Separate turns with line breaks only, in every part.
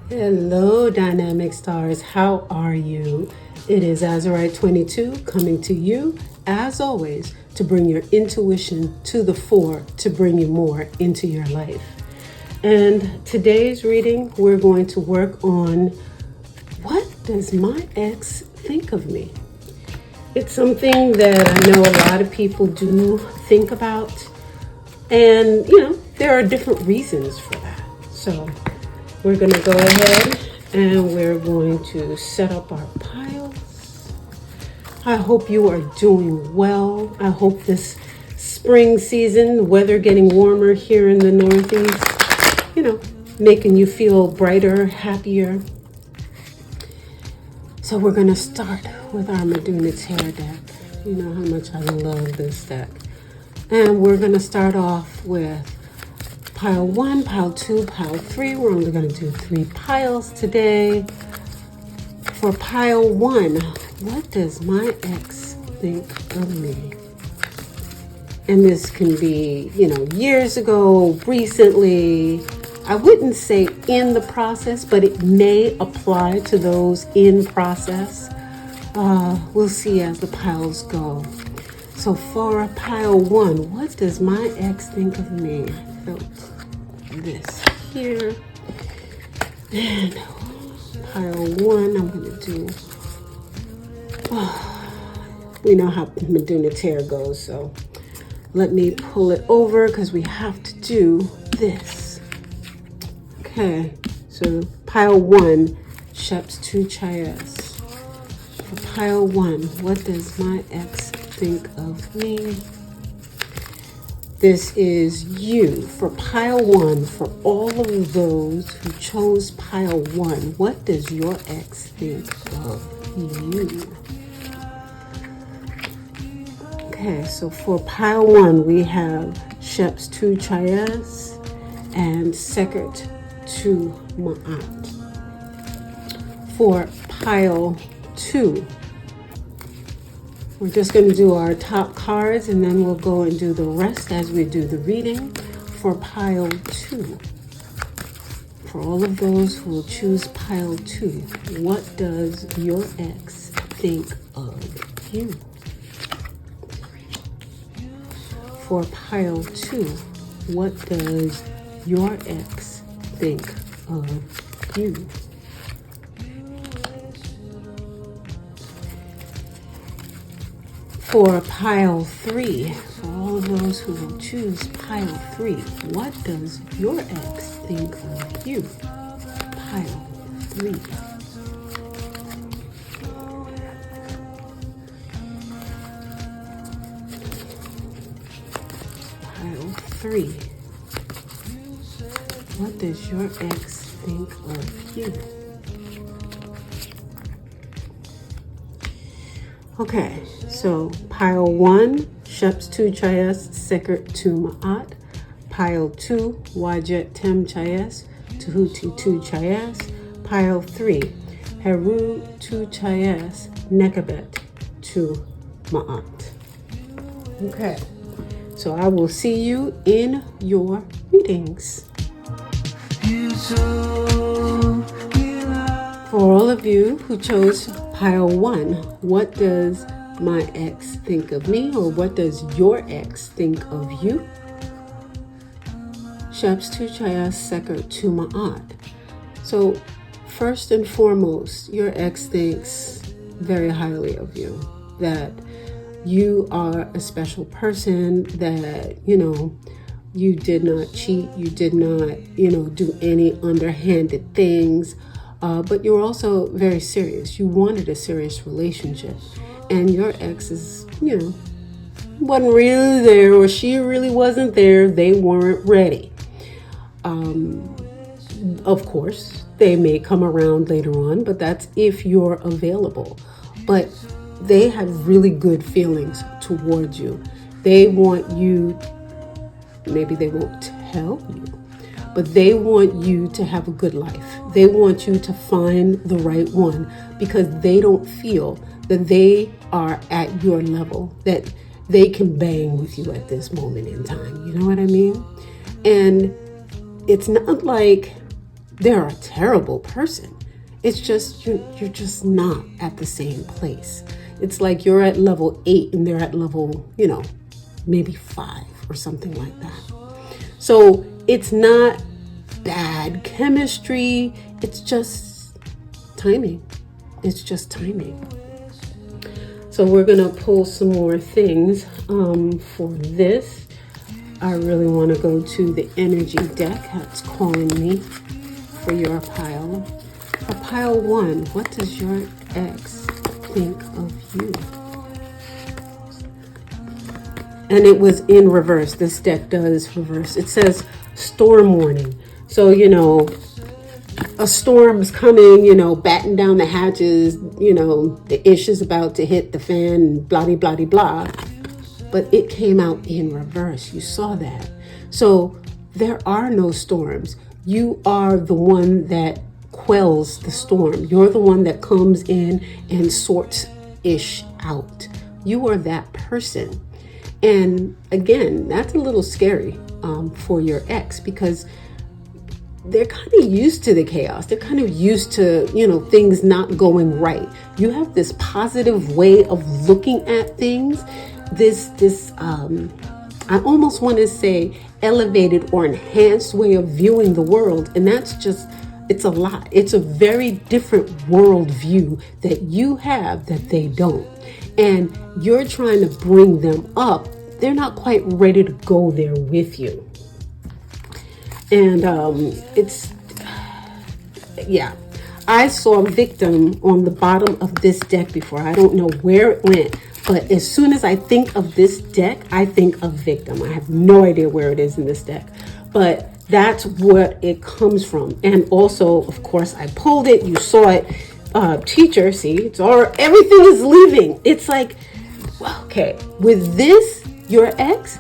Hello, dynamic stars. How are you? It is Azurite 22 coming to you, as always, to bring your intuition to the fore, to bring you more into your life. And today's reading, we're going to work on what does my ex think of me? It's something that I know a lot of people do think about. And, there are different reasons for that. So we're going to go ahead and we're going to set up our piles. I hope you are doing well. I hope this spring season, weather getting warmer here in the Northeast, making you feel brighter, happier. So we're going to start with our Meduna Tarot deck. You know how much I love this deck. And we're going to start off with pile 1, pile 2, pile 3. We're only going to do 3 piles today. For pile 1, what does my ex think of me? And this can be, years ago, recently. I wouldn't say in the process, but it may apply to those in process. We'll see as the piles go. So for pile 1, what does my ex think of me? I felt this here. And pile 1, I'm going to do, we know how Meduna Tarot goes, so let me pull it over because we have to do this. Okay, so pile 1, Sheps 2 Chayas. For pile 1, what does my ex think of me? This is you. For pile 1, for all of those who chose pile 1, what does your ex think of you? Okay, so for pile 1, we have Sheps 2 Chayas and Sekert 2 Ma'at. For pile 2, we're just going to do our top cards and then we'll go and do the rest as we do the reading. For pile 2, for all of those who will choose pile 2, what does your ex think of you? For pile 2, what does your ex think of you? For pile 3, for all of those who will choose pile 3, what does your ex think of you? Pile 3. Pile 3. What does your ex think of you? Okay, so pile 1, Sheps 2 Chayas, Sekert 2 Ma'at. Pile 2, Wajet Tem Chayas, Tahuti 2 Chayas. Pile 3, Heru 2 Chayas, Nekabet 2 Ma'at. Okay, so I will see you in your readings. For all of you who chose pile 1, what does my ex think of me, or what does your ex think of you? Sheps 2 Chayas, Sekert 2 Ma'at. So first and foremost, your ex thinks very highly of you, that you are a special person, that, you did not cheat, you did not, do any underhanded things. But you were also very serious. You wanted a serious relationship. And your ex is, wasn't really there, or she really wasn't there. They weren't ready. Of course, they may come around later on, but that's if you're available. But they have really good feelings towards you. They want you, maybe they won't tell you, but they want you to have a good life. They want you to find the right one because they don't feel that they are at your level, that they can bang with you at this moment in time. You know what I mean? And it's not like they're a terrible person. It's just, you're just not at the same place. It's like you're at level 8 and they're at level, maybe 5 or something like that. So it's not bad chemistry. It's just timing. It's just timing. So we're going to pull some more things for this. I really want to go to the energy deck that's calling me for your pile. For pile 1, what does your ex think of you? And it was in reverse. This deck does reverse. It says storm warning. So, a storm's coming, batten down the hatches, the ish is about to hit the fan, blah, blah, blah, blah. But it came out in reverse. You saw that. So there are no storms. You are the one that quells the storm. You're the one that comes in and sorts ish out. You are that person. And again, that's a little scary for your ex, because they're kind of used to the chaos. They're kind of used to, things not going right. You have this positive way of looking at things. This I almost want to say elevated or enhanced way of viewing the world. And that's just, it's a lot. It's a very different world view that you have that they don't. And you're trying to bring them up. They're not quite ready to go there with you. And I saw victim on the bottom of this deck before. I don't know where it went, but as soon as I think of this deck, I think of victim. I have no idea where it is in this deck, but that's what it comes from. And also, of course, I pulled it. You saw it. Teacher, see, it's all, everything is leaving. It's like, well, okay, with this, your ex,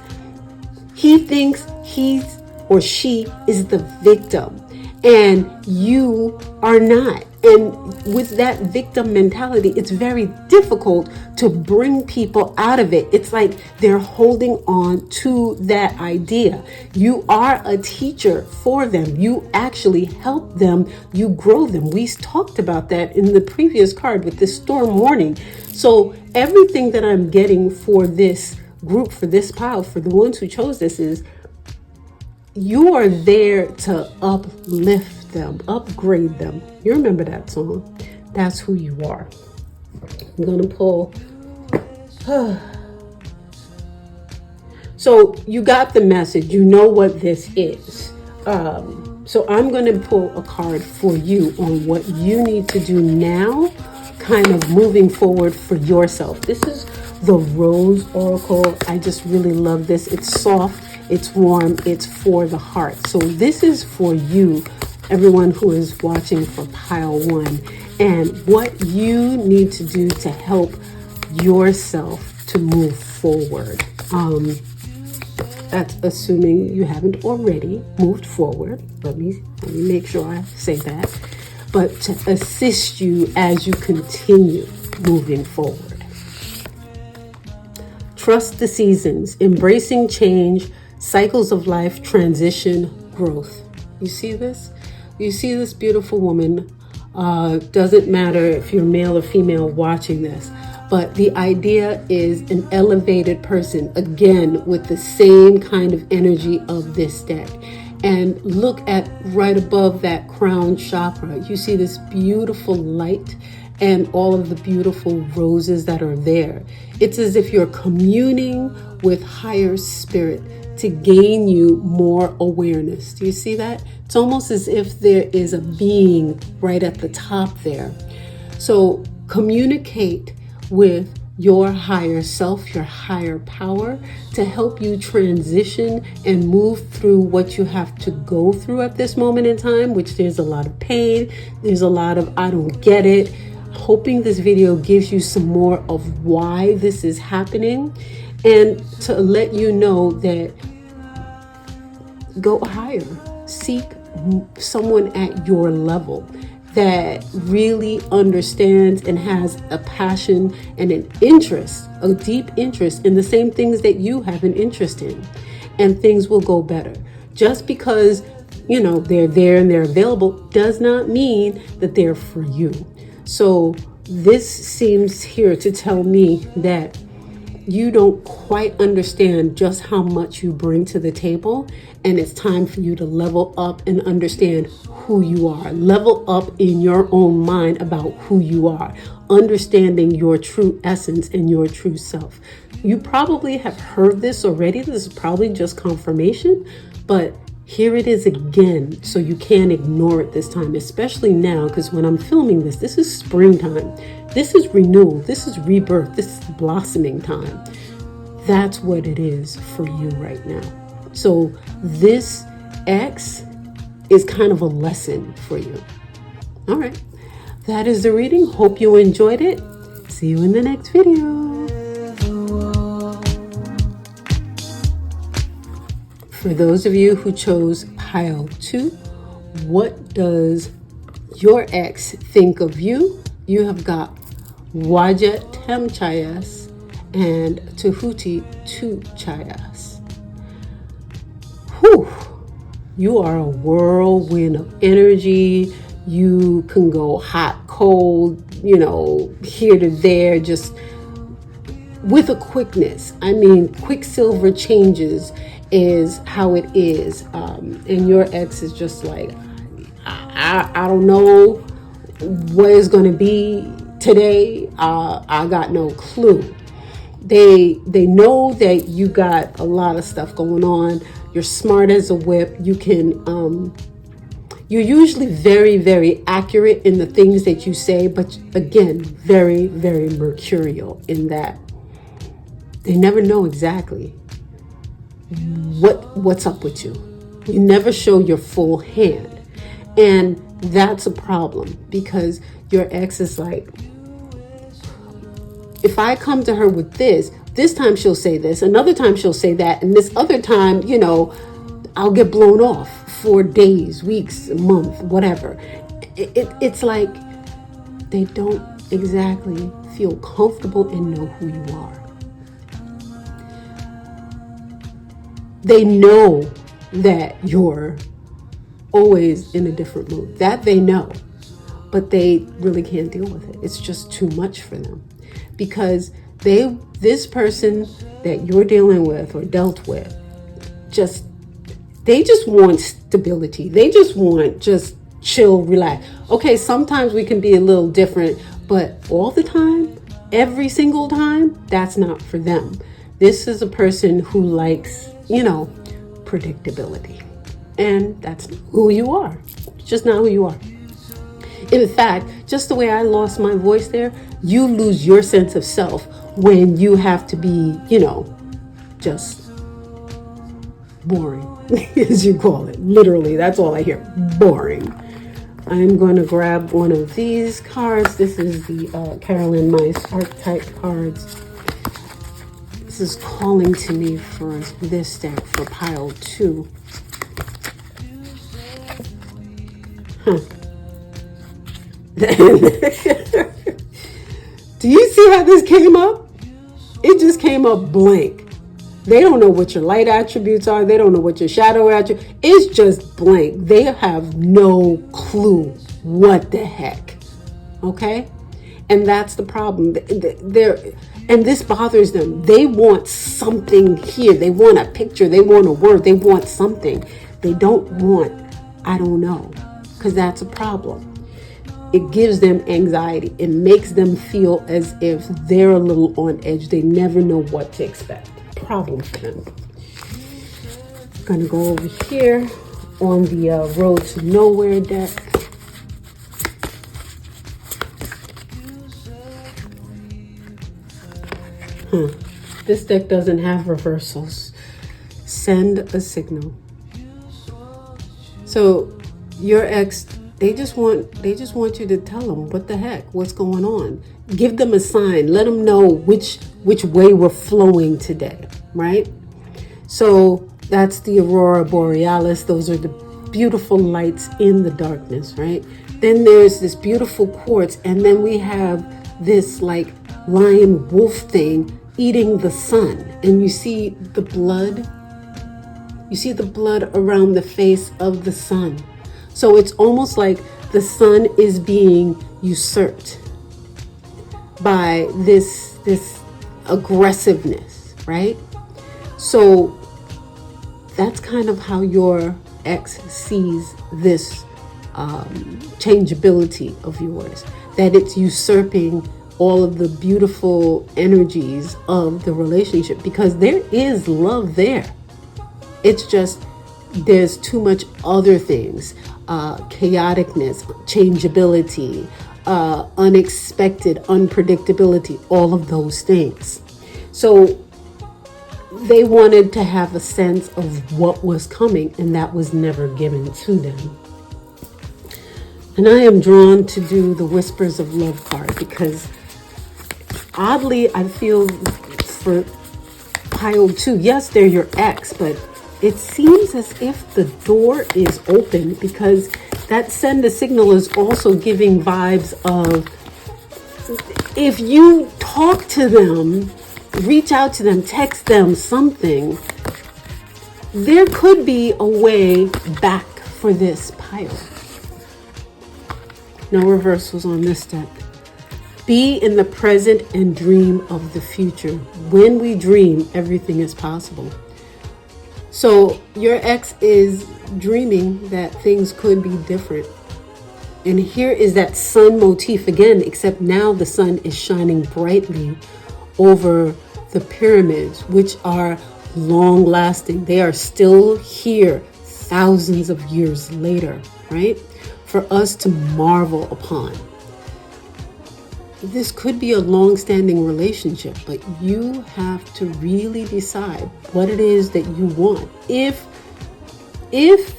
he thinks he's or she is the victim and you are not. And with that victim mentality, it's very difficult to bring people out of it. It's like they're holding on to that idea. You are a teacher for them. You actually help them. You grow them. We talked about that in the previous card with this storm warning. So everything that I'm getting for this group, for this pile, for the ones who chose this is, you are there to uplift them, upgrade them. You remember that song? That's who you are. I'm going to pull. So you got the message. You know what this is. So I'm going to pull a card for you on what you need to do now, kind of moving forward for yourself. This is the Rose Oracle. I just really love this. It's soft. It's warm. It's for the heart. So this is for you, everyone who is watching for pile 1, and what you need to do to help yourself to move forward. That's assuming you haven't already moved forward. Let me make sure I say that. But to assist you as you continue moving forward. Trust the seasons, embracing change, cycles of life, transition, growth. You see this? You see this beautiful woman. Doesn't matter if you're male or female watching this, but the idea is an elevated person, again, with the same kind of energy of this deck. And look at right above that crown chakra. You see this beautiful light and all of the beautiful roses that are there. It's as if you're communing with higher spirit to gain you more awareness. Do you see that? It's almost as if there is a being right at the top there. So communicate with your higher self, your higher power, to help you transition and move through what you have to go through at this moment in time, which there's a lot of pain. There's a lot of, I don't get it. Hoping this video gives you some more of why this is happening, and to let you know that go higher, seek someone at your level that really understands and has a passion and an interest, a deep interest in the same things that you have an interest in, and things will go better. Just because they're there and they're available does not mean that they're for you. So this seems here to tell me that you don't quite understand just how much you bring to the table, and it's time for you to level up and understand who you are. Level up in your own mind about who you are, understanding your true essence and your true self. You probably have heard this already. This is probably just confirmation, but here it is again, so you can't ignore it this time, especially now, because when I'm filming this is springtime. This is renewal. This is rebirth. This is blossoming time. That's what it is for you right now. So this X is kind of a lesson for you. All right. That is the reading. Hope you enjoyed it. See you in the next video. For those of you who chose pile 2, what does your ex think of you? You have got Wajet Temchayas and Tehuti Tuchayas. Whew! You are a whirlwind of energy. You can go hot, cold, here to there, just with a quickness. I mean, quicksilver changes is how it is. And your ex is just like, I don't know what it's going to be today. I got no clue. They know that you got a lot of stuff going on. You're smart as a whip. You can, you're usually very, very accurate in the things that you say, but again, very, very mercurial in that they never know exactly what's up with you. You never show your full hand. And that's a problem, because your ex is like, if I come to her with this time she'll say this, another time she'll say that, and this other time, I'll get blown off for days, weeks, a month, whatever. It's like they don't exactly feel comfortable and know who you are. They know that you're always in a different mood. That they know, but they really can't deal with it. It's just too much for them, because this person that you're dealing with or dealt with, they just want stability. They just want just chill, relax. Okay, sometimes we can be a little different, but all the time, every single time, that's not for them. This is a person who likes, predictability. And that's who you are. It's just not who you are. In fact, just the way I lost my voice there, you lose your sense of self when you have to be, just boring, as you call it. Literally, that's all I hear. Boring. I'm going to grab one of these cards. This is the Carolyn Mice archetype cards. This is calling to me for this deck for pile 2. Huh. Do you see how this came up? It just came up blank. They don't know what your light attributes are. They don't know what your shadow attributes. It's just blank. They have no clue what the heck. Okay? And that's the problem. And this bothers them. They want something here. They want a picture. They want a word. They want something. They don't want, I don't know, because that's a problem. It gives them anxiety. It makes them feel as if they're a little on edge. They never know what to expect. Problem for them. I'm going to go over here on the Road to Nowhere deck. This deck doesn't have reversals. Send a signal. So your ex, they just want you to tell them what the heck, what's going on. Give them a sign. Let them know which way we're flowing today, right? So that's the Aurora Borealis. Those are the beautiful lights in the darkness, right? Then there's this beautiful quartz, and then we have this like lion wolf thing eating the sun, and you see the blood You see the blood around the face of the sun. So it's almost like the sun is being usurped by this aggressiveness, right? So that's kind of how your ex sees this changeability of yours, that it's usurping all of the beautiful energies of the relationship, because there is love there. It's just there's too much other things, chaoticness, changeability, unexpected, unpredictability, all of those things. So they wanted to have a sense of what was coming, and that was never given to them. And I am drawn to do the Whispers of Love card because oddly, I feel for pile 2, yes, they're your ex, but it seems as if the door is open, because that send a signal is also giving vibes of, if you talk to them, reach out to them, text them something, there could be a way back for this pile. No reversals on this deck. Be in the present and dream of the future. When we dream, everything is possible. So your ex is dreaming that things could be different. And here is that sun motif again, except now the sun is shining brightly over the pyramids, which are long lasting. They are still here thousands of years later, right? For us to marvel upon. This could be a long-standing relationship, but you have to really decide what it is that you want. If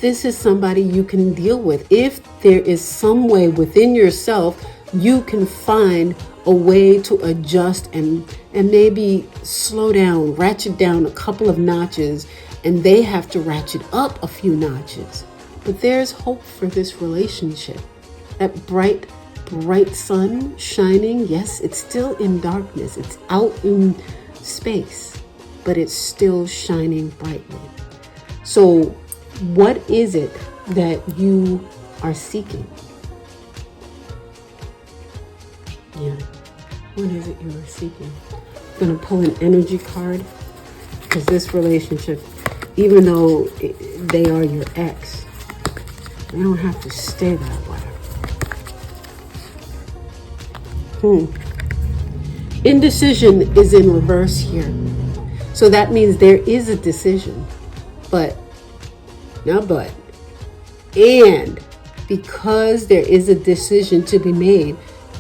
this is somebody you can deal with, if there is some way within yourself you can find a way to adjust and maybe slow down, ratchet down a couple of notches, and they have to ratchet up a few notches. But there's hope for this relationship. That bright sun shining, yes, it's still in darkness. It's out in space, but it's still shining brightly. So what is it that you are seeking? Yeah, what is it you are seeking? I'm going to pull an energy card, because this relationship, even though they are your ex, they don't have to stay that way. Indecision is in reverse here. So that means there is a decision. And because there is a decision to be made,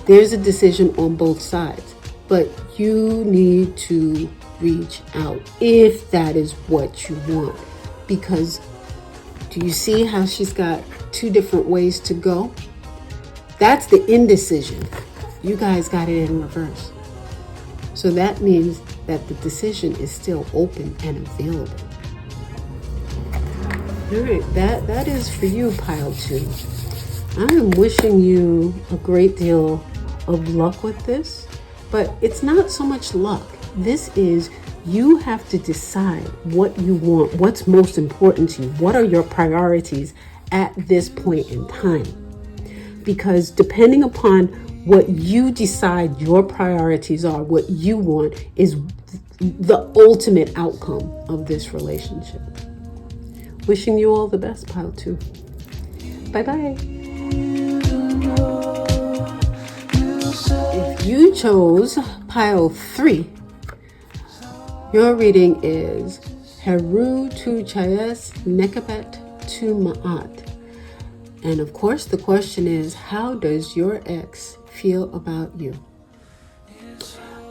there's a decision on both sides. But you need to reach out if that is what you want. Because do you see how she's got 2 different ways to go? That's the indecision. You guys got it in reverse. So that means that the decision is still open and available. All right, that is for you, pile 2. I am wishing you a great deal of luck with this, but it's not so much luck. This is, you have to decide what you want, what's most important to you, what are your priorities at this point in time. Because depending upon what you decide your priorities are, what you want, is the ultimate outcome of this relationship. Wishing you all the best, pile 2. Bye-bye. If you chose pile 3, your reading is Heru tu Chayes Nekabet tu Ma'at. And of course, the question is, how does your ex feel about you?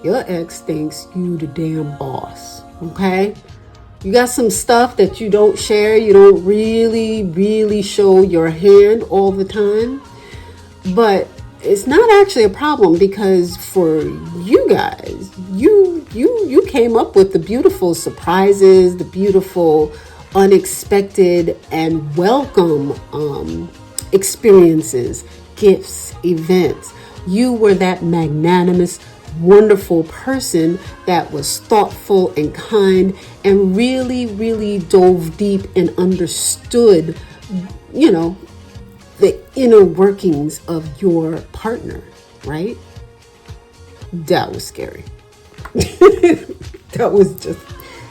Your ex thinks you the damn boss, okay? You got some stuff that you don't share. You don't really show your hand all the time. But it's not actually a problem, because for you guys, you came up with the beautiful surprises, the beautiful unexpected and welcome experiences, gifts, events. You were that magnanimous wonderful person that was thoughtful and kind and really, really dove deep and understood, the inner workings of your partner, right? That was scary. That was just,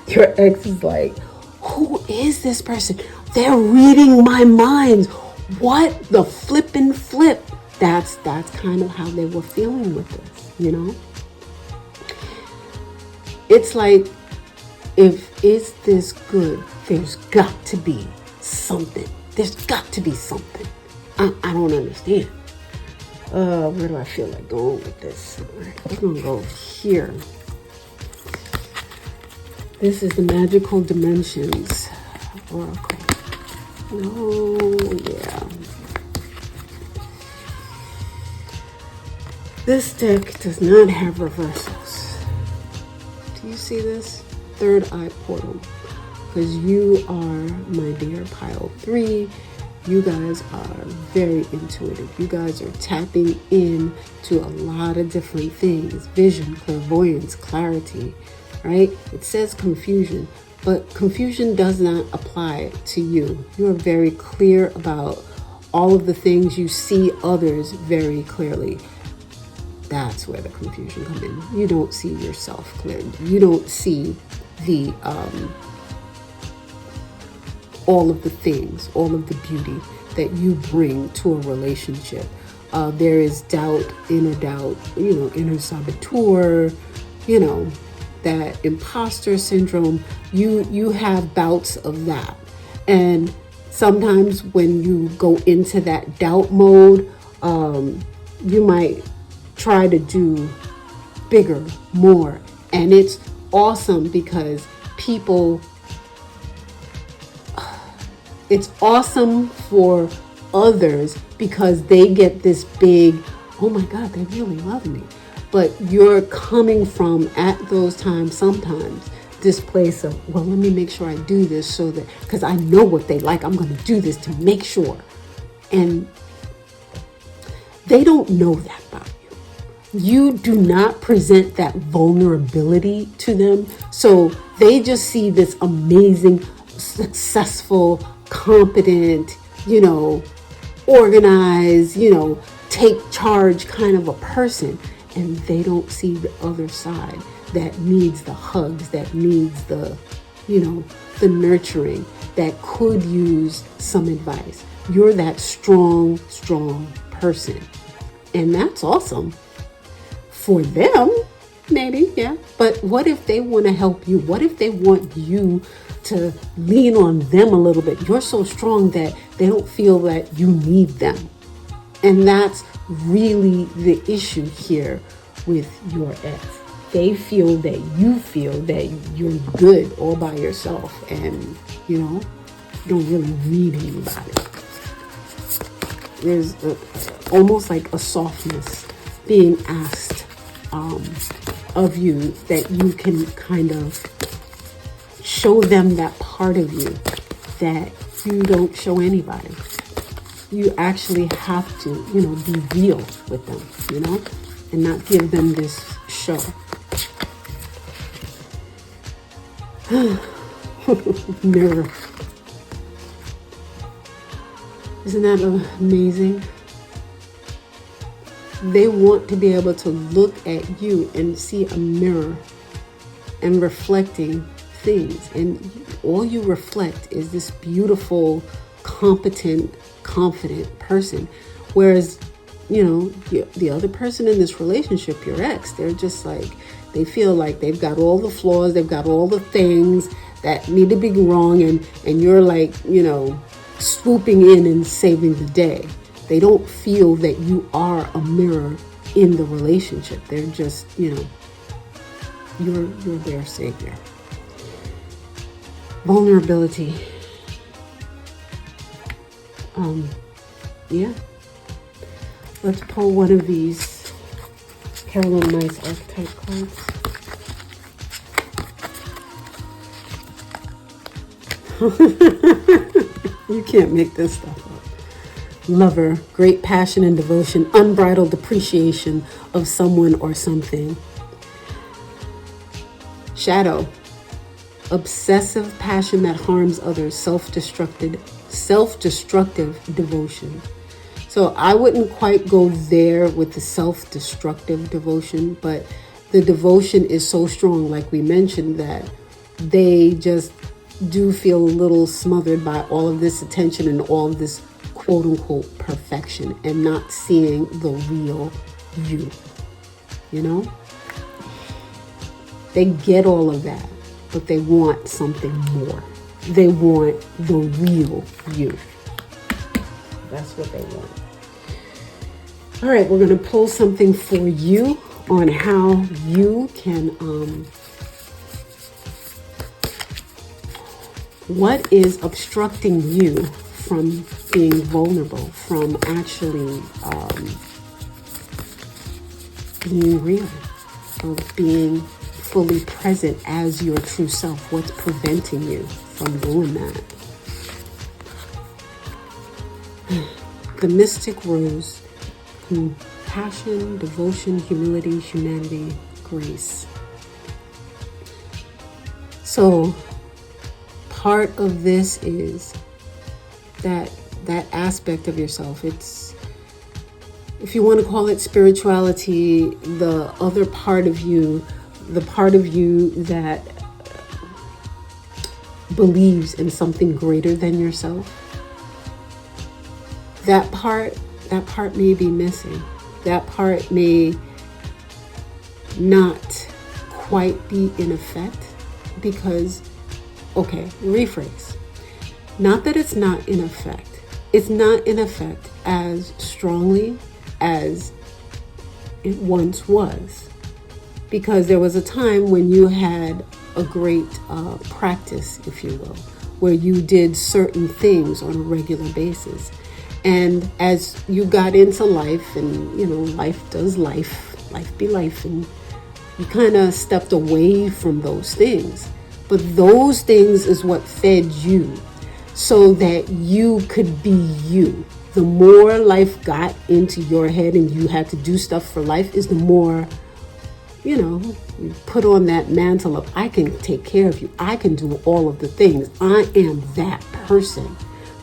your ex is like, who is this person? They're reading my mind. What the flippin' flip? That's kind of how they were feeling with this, It's like, if it's this good, there's got to be something. There's got to be something. I don't understand. Where do I feel like going with this? All right, we're going to go here. This is the magical dimensions oracle. Oh, yeah. This deck does not have reversals. Do you see this? Third eye portal. Because you are, my dear pile 3, you guys are very intuitive. You guys are tapping in to a lot of different things. Vision, clairvoyance, clarity, right? It says confusion, but confusion does not apply to you. You are very clear about all of the things. You see others very clearly. That's where the confusion comes in. You don't see yourself clearly. You don't see the all of the things, all of the beauty that you bring to a relationship. There is doubt, inner saboteur, that imposter syndrome. You have bouts of that. And sometimes when you go into that doubt mode, you might try to do bigger, more. And it's awesome because it's awesome for others because they get this big, oh my God, they really love me. But you're coming from, at those times, sometimes, this place of, well, let me make sure I do this so that, because I know what they like, I'm going to do this to make sure. And they don't know that about you. You do not present that vulnerability to them. So they just see this amazing, successful, competent, organized, take charge kind of a person. And they don't see the other side that needs the hugs, that needs the, the nurturing, that could use some advice. You're that strong person. And that's awesome for them, maybe, yeah. But what if they want to help you? What if they want you to lean on them a little bit? You're so strong that they don't feel that you need them. And that's really the issue here with your ex. They feel that you feel that you're good all by yourself and, you don't really need anybody. There's almost like a softness being asked of you that you can kind of show them that part of you that you don't show anybody. You actually have to, be real with them, and not give them this show. Mirror. Isn't that amazing? They want to be able to look at you and see a mirror and reflecting things. And all you reflect is this beautiful, competent, confident person. Whereas, the other person in this relationship, your ex, they're just like, they feel like they've got all the flaws, they've got all the things that need to be wrong, and you're like, swooping in and saving the day. They don't feel that you are a mirror in the relationship. They're just, you're their savior. Vulnerability. Yeah. Let's pull one of these Carolyn Nice archetype cards. You can't make this stuff up. Lover, great passion and devotion, unbridled appreciation of someone or something. Shadow. Obsessive passion that harms others. Self-destructive devotion. So I wouldn't quite go there with the self-destructive devotion, but the devotion is so strong, like we mentioned, that they just do feel a little smothered by all of this attention and all of this quote unquote perfection and not seeing the real you. You know? They get all of that, but they want something more. They want the real you. That's what they want. All right, we're going to pull something for you on how you can, what is obstructing you from being vulnerable, from actually being real, of being fully present as your true self. What's preventing you from doing that? The mystic rose. Passion, devotion, humility, humanity, grace. So part of this is that aspect of yourself. It's, if you want to call it spirituality, the other part of you, the part of you that believes in something greater than yourself. That part may be missing. That part may not quite be in effect because, okay, rephrase. Not that it's not in effect. It's not in effect as strongly as it once was. Because there was a time when you had a great practice, if you will, where you did certain things on a regular basis. And as you got into life, and you know, life does life be life, and you kind of stepped away from those things. But those things is what fed you so that you could be you. The more life got into your head and you had to do stuff for life, is the more, you know, you put on that mantle of, I can take care of you. I can do all of the things. I am that person.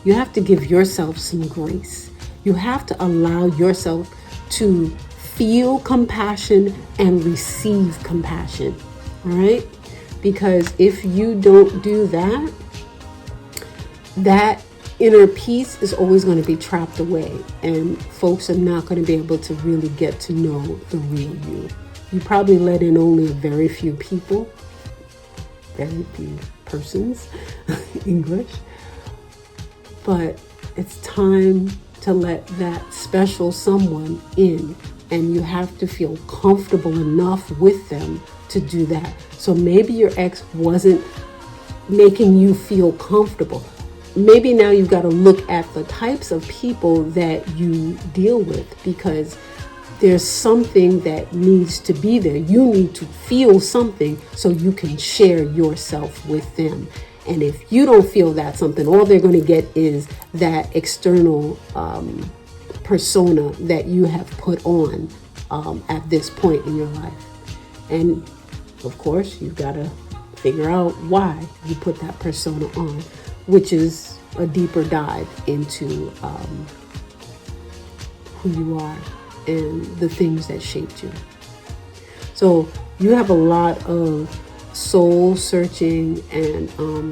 You have to give yourself some grace. You have to allow yourself to feel compassion and receive compassion. All right? Because if you don't do that, that inner peace is always going to be trapped away, and folks are not going to be able to really get to know the real you. You probably let in only a very few people, very few persons, English. But it's time to let that special someone in, and you have to feel comfortable enough with them to do that. So maybe your ex wasn't making you feel comfortable. Maybe now you've got to look at the types of people that you deal with, because there's something that needs to be there. You need to feel something so you can share yourself with them. And if you don't feel that something, all they're going to get is that external persona that you have put on at this point in your life. And of course, you've got to figure out why you put that persona on, which is a deeper dive into who you are and the things that shaped you. So you have a lot of soul searching and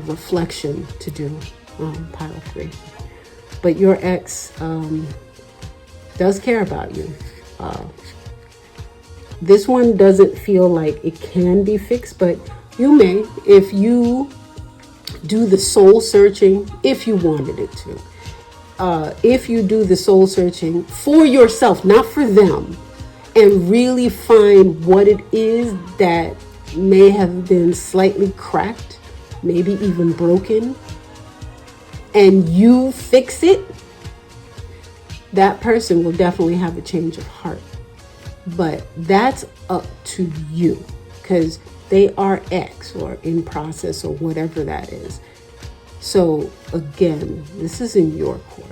reflection to do, pile 3. But your ex does care about you. This one doesn't feel like it can be fixed, but you may, if you do the soul searching, if you wanted it to. If you do the soul searching for yourself, not for them, and really find what it is that may have been slightly cracked, maybe even broken, and you fix it, that person will definitely have a change of heart. But that's up to you, because they are ex or in process or whatever that is. So again, this is in your court.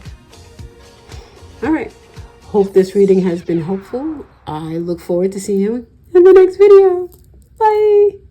All right. Hope this reading has been helpful. I look forward to seeing you in the next video. Bye.